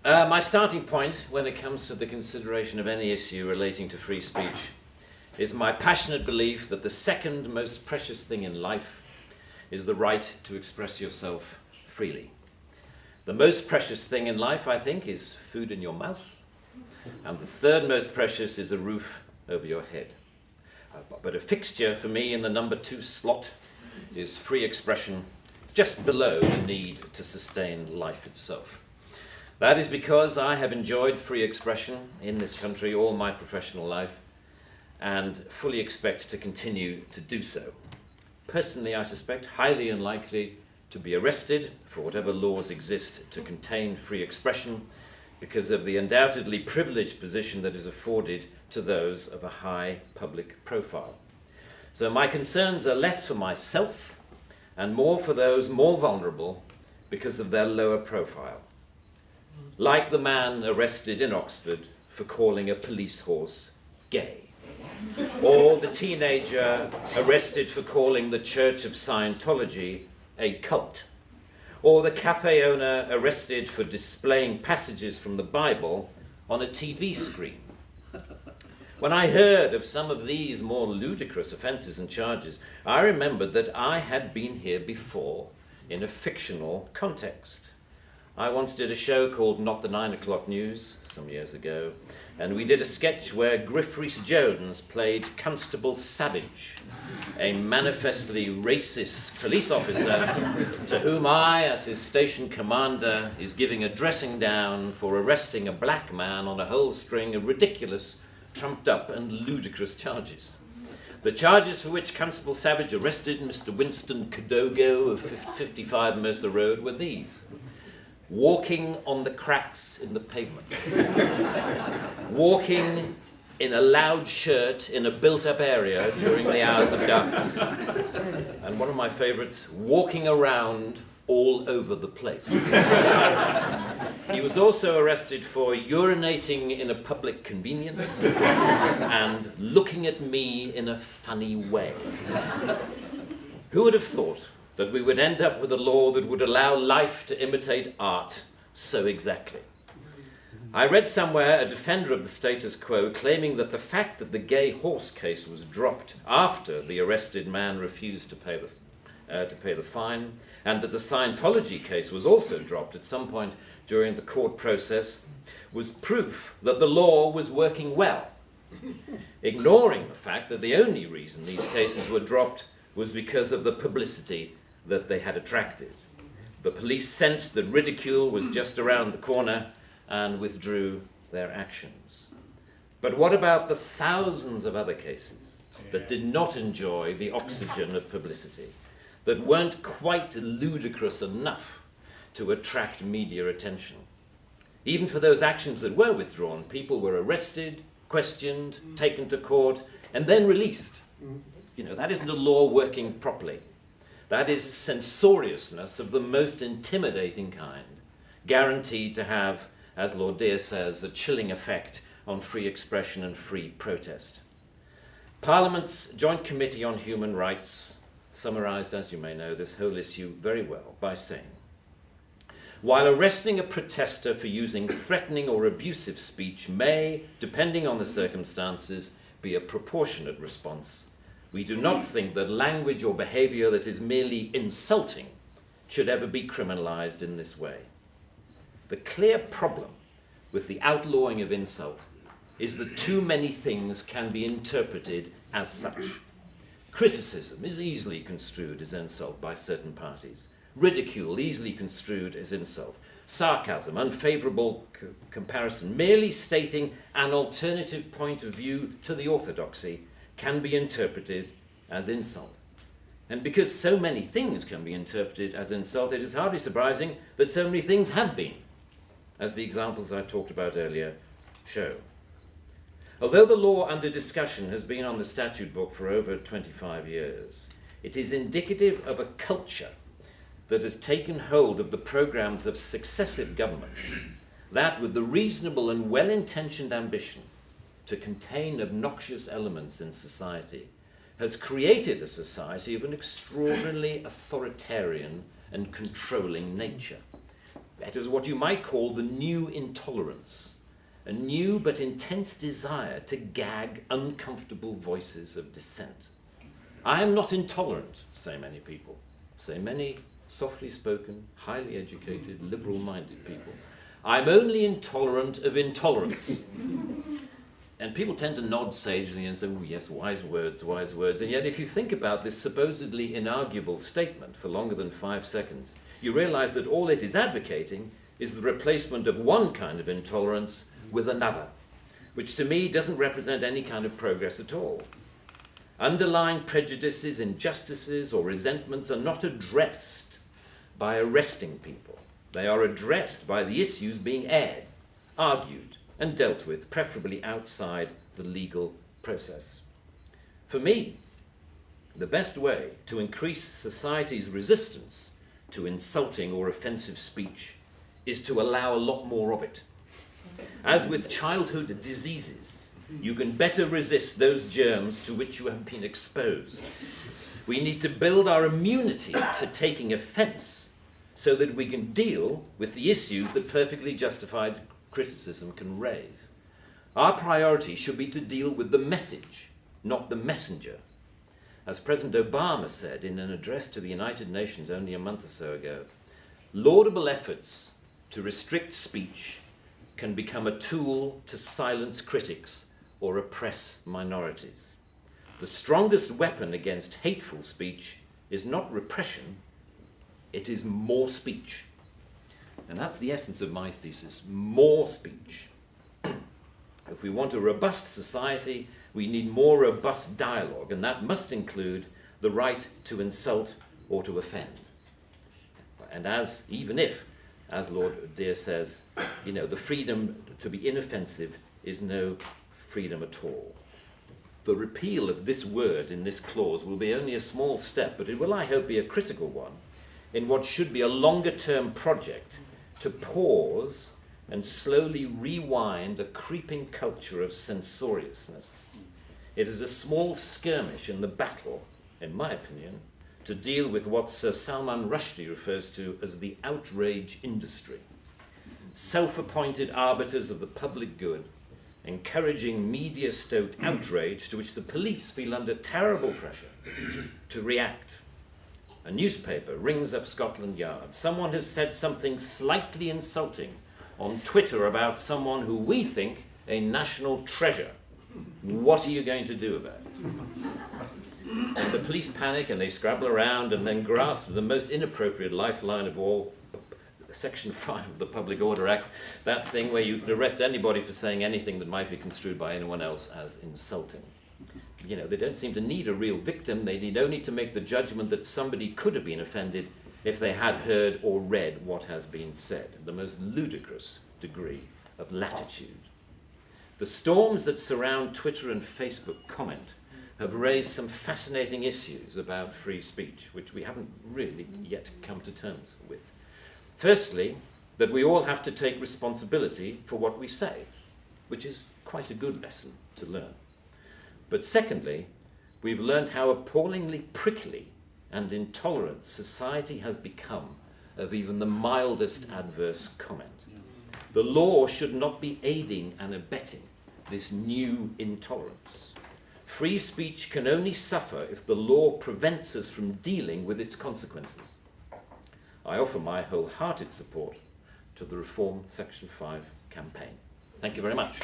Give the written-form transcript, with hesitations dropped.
My starting point when it comes to the consideration of any issue relating to free speech is my passionate belief that the second most precious thing in life is the right to express yourself freely. The most precious thing in life, I think, is food in your mouth, and the third most precious is a roof over your head. But a fixture for me in the number 2 slot is free expression, just below the need to sustain life itself. That is because I have enjoyed free expression in this country all my professional life and fully expect to continue to do so. Personally, I suspect highly unlikely to be arrested for whatever laws exist to contain free expression because of the undoubtedly privileged position that is afforded to those of a high public profile. So my concerns are less for myself and more for those more vulnerable because of their lower profile. Like the man arrested in Oxford for calling a police horse gay, or the teenager arrested for calling the Church of Scientology a cult, or the cafe owner arrested for displaying passages from the Bible on a TV screen. When I heard of some of these more ludicrous offences and charges, I remembered that I had been here before in a fictional context. I once did a show called Not the 9 O'Clock News some years ago, and we did a sketch where Griff Rhys-Jones played Constable Savage, a manifestly racist police officer to whom I, as his station commander, is giving a dressing down for arresting a black man on a whole string of ridiculous, trumped-up and ludicrous charges. The charges for which Constable Savage arrested Mr. Winston Kadogo of 55 Mercer Road were these: walking on the cracks in the pavement, walking in a loud shirt in a built-up area during the hours of darkness, and one of my favourites, walking around all over the place. He was also arrested for urinating in a public convenience and looking at me in a funny way. Who would have thought that we would end up with a law that would allow life to imitate art so exactly? I read somewhere a defender of the status quo claiming that the fact that the gay horse case was dropped after the arrested man refused to pay the fine, and that the Scientology case was also dropped at some point during the court process, was proof that the law was working well, ignoring the fact that the only reason these cases were dropped was because of the publicity that they had attracted. The police sensed that ridicule was just around the corner and withdrew their actions. But what about the thousands of other cases that did not enjoy the oxygen of publicity, that weren't quite ludicrous enough to attract media attention? Even for those actions that were withdrawn, people were arrested, questioned, taken to court, and then released. You know, that isn't a law working properly. That is censoriousness of the most intimidating kind, guaranteed to have, as Lord Dear says, a chilling effect on free expression and free protest. Parliament's Joint Committee on Human Rights summarised, as you may know, this whole issue very well by saying, while arresting a protester for using threatening or abusive speech may, depending on the circumstances, be a proportionate response, we do not think that language or behaviour that is merely insulting should ever be criminalised in this way. The clear problem with the outlawing of insult is that too many things can be interpreted as such. Criticism is easily construed as insult by certain parties. Ridicule easily construed as insult. Sarcasm, unfavourable comparison, merely stating an alternative point of view to the orthodoxy can be interpreted as insult. And because so many things can be interpreted as insult, it is hardly surprising that so many things have been, as the examples I talked about earlier show. Although the law under discussion has been on the statute book for over 25 years, it is indicative of a culture that has taken hold of the programs of successive governments, that with the reasonable and well-intentioned ambition to contain obnoxious elements in society, has created a society of an extraordinarily authoritarian and controlling nature. It is what you might call the new intolerance, a new but intense desire to gag uncomfortable voices of dissent. I am not intolerant, say many people, say many softly spoken, highly educated, liberal-minded people. I'm only intolerant of intolerance. And people tend to nod sagely and say, oh yes, wise words, wise words. And yet if you think about this supposedly inarguable statement for longer than 5 seconds, you realize that all it is advocating is the replacement of one kind of intolerance with another, which to me doesn't represent any kind of progress at all. Underlying prejudices, injustices, or resentments are not addressed by arresting people. They are addressed by the issues being aired, argued, and dealt with, preferably outside the legal process. For me, the best way to increase society's resistance to insulting or offensive speech is to allow a lot more of it. As with childhood diseases, you can better resist those germs to which you have been exposed. We need to build our immunity to taking offense so that we can deal with the issues that perfectly justified criticism can raise. Our priority should be to deal with the message, not the messenger. As President Obama said in an address to the United Nations only a month or so ago, laudable efforts to restrict speech can become a tool to silence critics or oppress minorities. The strongest weapon against hateful speech is not repression, it is more speech. And that's the essence of my thesis, more speech. If we want a robust society, we need more robust dialogue, and that must include the right to insult or to offend. And even if, as Lord Dear says, the freedom to be inoffensive is no freedom at all. The repeal of this word in this clause will be only a small step, but it will, I hope, be a critical one in what should be a longer-term project to pause and slowly rewind a creeping culture of censoriousness. It is a small skirmish in the battle, in my opinion, to deal with what Sir Salman Rushdie refers to as the outrage industry. Self-appointed arbiters of the public good, encouraging media-stoked outrage to which the police feel under terrible pressure to react. A newspaper rings up Scotland Yard. Someone has said something slightly insulting on Twitter about someone who we think a national treasure. What are you going to do about it? And the police panic and they scrabble around and then grasp the most inappropriate lifeline of all, Section 5 of the Public Order Act, that thing where you can arrest anybody for saying anything that might be construed by anyone else as insulting. They don't seem to need a real victim. They need only to make the judgment that somebody could have been offended if they had heard or read what has been said. The most ludicrous degree of latitude. The storms that surround Twitter and Facebook comment have raised some fascinating issues about free speech, which we haven't really yet come to terms with. Firstly, that we all have to take responsibility for what we say, which is quite a good lesson to learn. But secondly, we've learned how appallingly prickly and intolerant society has become of even the mildest adverse comment. The law should not be aiding and abetting this new intolerance. Free speech can only suffer if the law prevents us from dealing with its consequences. I offer my wholehearted support to the Reform Section 5 campaign. Thank you very much.